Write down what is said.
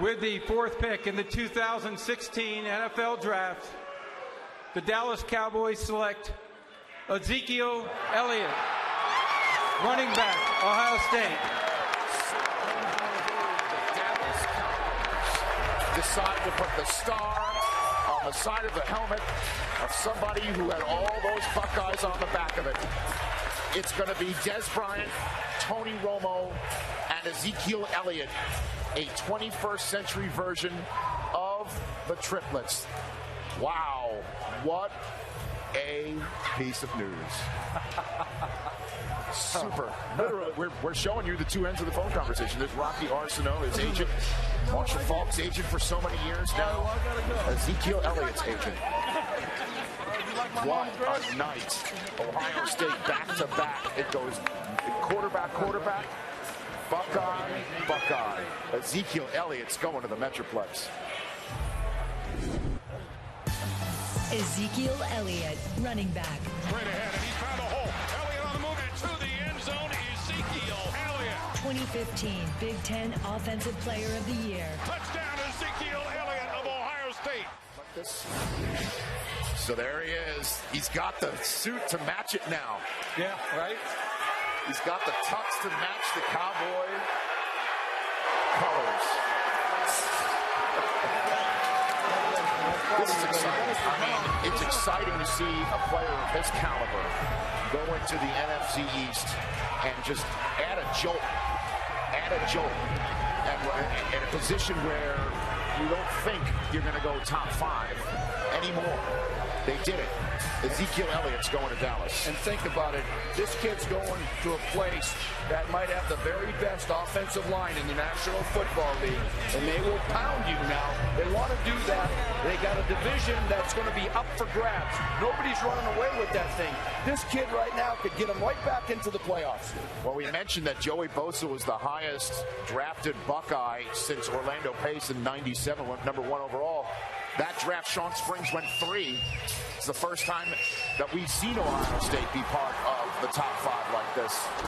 With the 4th pick in the 2016 NFL Draft, the Dallas Cowboys select Ezekiel Elliott, running back, Ohio State. Decide to put the star on the side of the helmet of somebody who had all those Buckeyes on the back of it. It's going to be Dez Bryant, Tony Romo, and Ezekiel Elliott, a 21st century version of the triplets. Wow, what a piece of news. Super. Literally, we're showing you the two ends of the phone conversation. There's Rocky Arsenault, his agent, Marshall Faulk's agent for so many years now, Ezekiel Elliott's agent. What a night. Ohio State back-to-back. It goes quarterback, Buckeye. Ezekiel Elliott's going to the Metroplex. Ezekiel Elliott, running back. Straight ahead, and he's found a hole. Elliott on the move into the end zone. Ezekiel Elliott. 2015 Big Ten Offensive Player of the Year. Touchdown, Ezekiel Elliott of Ohio State. Like this. So there he is. He's got the suit to match it now. Yeah, right? He's got the tux to match the Cowboy colors. This is exciting. I mean, it's exciting to see a player of his caliber go into the NFC East and just add a jolt. And in a position where you don't think you're going to go top 5 anymore. They did it. Ezekiel Elliott's going to Dallas. And think about it. This kid's going to a place that might have the very best offensive line in the National Football League. And they will pound you now. They want to do that. They got a division that's going to be up for grabs. Nobody's running away with that thing. This kid right now could get them right back into the playoffs. Well, we mentioned that Joey Bosa was the highest drafted Buckeye since Orlando Pace in '97, went #1 overall. That draft, Sean Springs went 3. It's the first time that we've seen Ohio State be part of the top 5 like this.